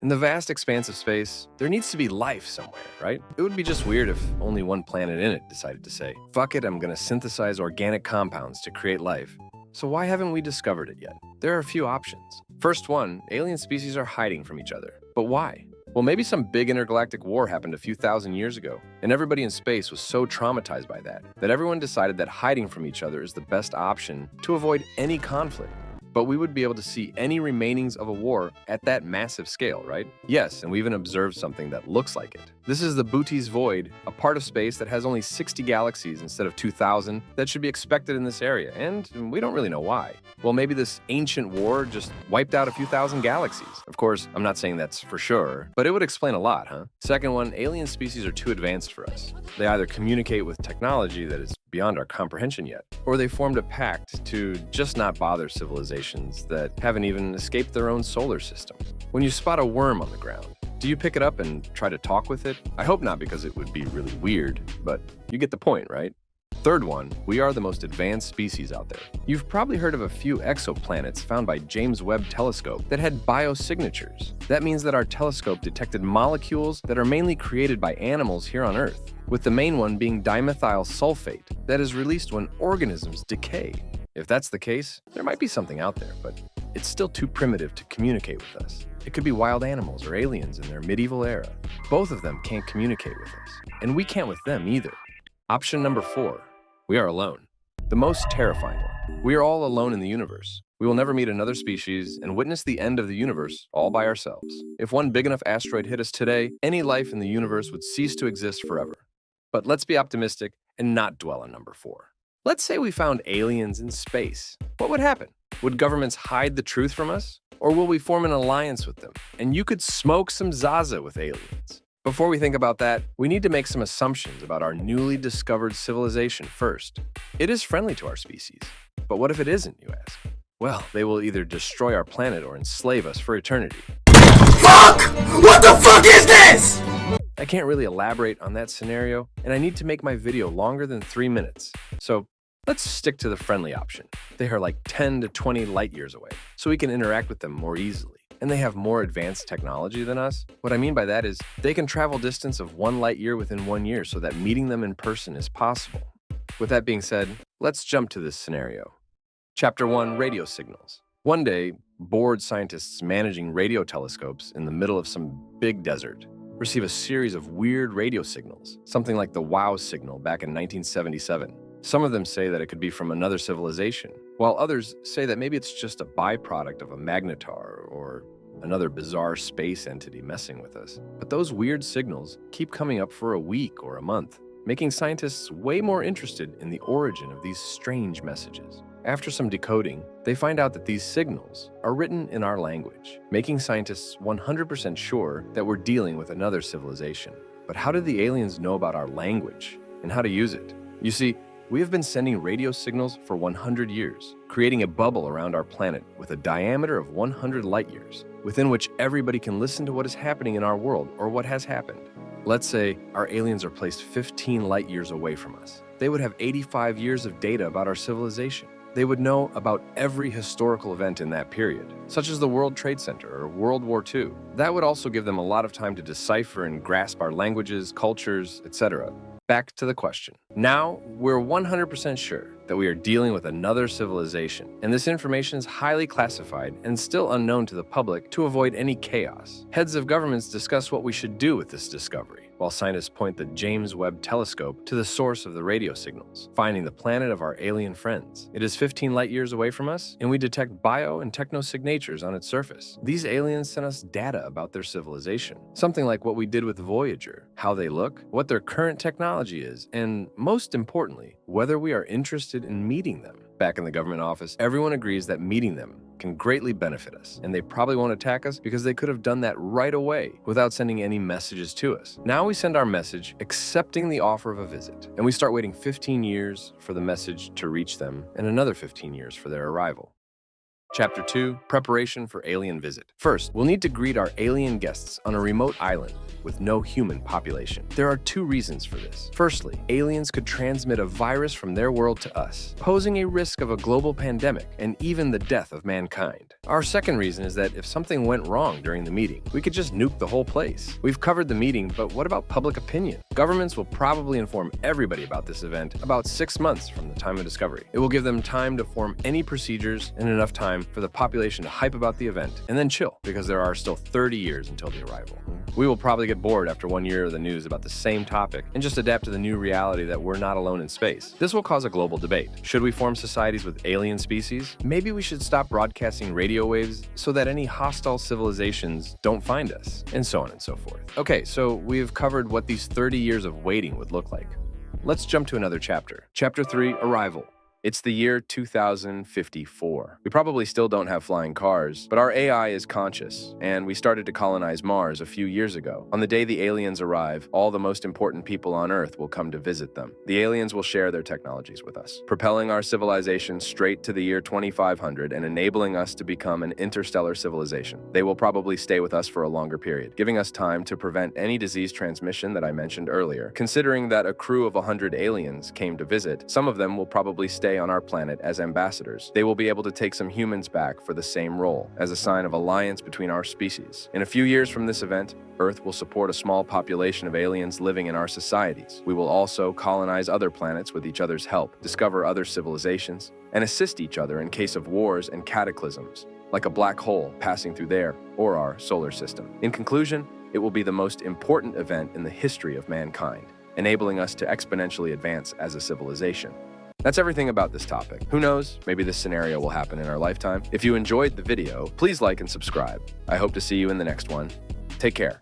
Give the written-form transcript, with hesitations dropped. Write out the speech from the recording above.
In the vast expanse of space, there needs to be life somewhere, right? It would be just weird if only one planet in it decided to say, fuck it, I'm gonna synthesize organic compounds to create life. So why haven't we discovered it yet? There are a few options. First one, alien species are hiding from each other. But why? Well, maybe some big intergalactic war happened a few thousand years ago, and everybody in space was so traumatized by that everyone decided that hiding from each other is the best option to avoid any conflict. But we would be able to see any remainings of a war at that massive scale, right? Yes, and we even observed something that looks like it. This is the Bootes Void, a part of space that has only 60 galaxies instead of 2,000 that should be expected in this area, and we don't really know why. Well, maybe this ancient war just wiped out a few thousand galaxies. Of course, I'm not saying that's for sure, but it would explain a lot, huh? Second one, alien species are too advanced for us. They either communicate with technology that is beyond our comprehension yet, or they formed a pact to just not bother civilizations that haven't even escaped their own solar system. When you spot a worm on the ground, do you pick it up and try to talk with it? I hope not, because it would be really weird, but you get the point, right? Third one, we are the most advanced species out there. You've probably heard of a few exoplanets found by James Webb Telescope that had biosignatures. That means that our telescope detected molecules that are mainly created by animals here on Earth, with the main one being dimethyl sulfate that is released when organisms decay. If that's the case, there might be something out there, but it's still too primitive to communicate with us. It could be wild animals or aliens in their medieval era. Both of them can't communicate with us, and we can't with them either. Option number 4, we are alone. The most terrifying one. We are all alone in the universe. We will never meet another species and witness the end of the universe all by ourselves. If one big enough asteroid hit us today, any life in the universe would cease to exist forever. But let's be optimistic and not dwell on number 4. Let's say we found aliens in space. What would happen? Would governments hide the truth from us? Or will we form an alliance with them? And you could smoke some Zaza with aliens. Before we think about that, we need to make some assumptions about our newly discovered civilization first. It is friendly to our species. But what if it isn't, you ask? Well, they will either destroy our planet or enslave us for eternity. Fuck! What the fuck is this? I can't really elaborate on that scenario, and I need to make my video longer than 3 minutes. So let's stick to the friendly option. They are like 10 to 20 light years away, so we can interact with them more easily. And they have more advanced technology than us. What I mean by that is they can travel distance of 1 light year within 1 year so that meeting them in person is possible. With that being said, let's jump to this scenario. Chapter 1, Radio Signals. One day, bored scientists managing radio telescopes in the middle of some big desert receive a series of weird radio signals, something like the WOW signal back in 1977. Some of them say that it could be from another civilization, while others say that maybe it's just a byproduct of a magnetar or another bizarre space entity messing with us. But those weird signals keep coming up for a week or a month, making scientists way more interested in the origin of these strange messages. After some decoding, they find out that these signals are written in our language, making scientists 100% sure that we're dealing with another civilization. But how did the aliens know about our language and how to use it? You see, we have been sending radio signals for 100 years, creating a bubble around our planet with a diameter of 100 light years, within which everybody can listen to what is happening in our world or what has happened. Let's say our aliens are placed 15 light years away from us. They would have 85 years of data about our civilization. They would know about every historical event in that period, such as the World Trade Center or World War II. That would also give them a lot of time to decipher and grasp our languages, cultures, etc. Back to the question. Now, we're 100% sure that we are dealing with another civilization, and this information is highly classified and still unknown to the public to avoid any chaos. Heads of governments discuss what we should do with this discovery, while scientists point the James Webb Telescope to the source of the radio signals, finding the planet of our alien friends. It is 15 light years away from us, and we detect bio and techno signatures on its surface. These aliens send us data about their civilization, something like what we did with Voyager, how they look, what their current technology is, and most importantly, whether we are interested in meeting them. Back in the government office, everyone agrees that meeting them can greatly benefit us, and they probably won't attack us because they could have done that right away without sending any messages to us. Now we send our message accepting the offer of a visit, and we start waiting 15 years for the message to reach them and another 15 years for their arrival. Chapter 2, Preparation for Alien Visit. First, we'll need to greet our alien guests on a remote island with no human population. There are two reasons for this. Firstly, aliens could transmit a virus from their world to us, posing a risk of a global pandemic and even the death of mankind. Our second reason is that if something went wrong during the meeting, we could just nuke the whole place. We've covered the meeting, but what about public opinion? Governments will probably inform everybody about this event about 6 months from the time of discovery. It will give them time to form any procedures and enough time for the population to hype about the event and then chill, because there are still 30 years until the arrival. We will probably get bored after 1 year of the news about the same topic and just adapt to the new reality that we're not alone in space. This will cause a global debate. Should we form societies with alien species? Maybe we should stop broadcasting radio waves so that any hostile civilizations don't find us, and so on and so forth. Okay, so we've covered what these 30 years of waiting would look like. Let's jump to another chapter. Chapter 3, Arrival. It's the year 2054. We probably still don't have flying cars, but our AI is conscious, and we started to colonize Mars a few years ago. On the day the aliens arrive, all the most important people on Earth will come to visit them. The aliens will share their technologies with us, propelling our civilization straight to the year 2500 and enabling us to become an interstellar civilization. They will probably stay with us for a longer period, giving us time to prevent any disease transmission that I mentioned earlier. Considering that a crew of 100 aliens came to visit, some of them will probably stay on our planet as ambassadors. They will be able to take some humans back for the same role, as a sign of alliance between our species. In a few years from this event, Earth will support a small population of aliens living in our societies. We will also colonize other planets with each other's help, discover other civilizations, and assist each other in case of wars and cataclysms, like a black hole passing through their or our solar system. In conclusion, it will be the most important event in the history of mankind, enabling us to exponentially advance as a civilization. That's everything about this topic. Who knows, maybe this scenario will happen in our lifetime. If you enjoyed the video, please like and subscribe. I hope to see you in the next one. Take care.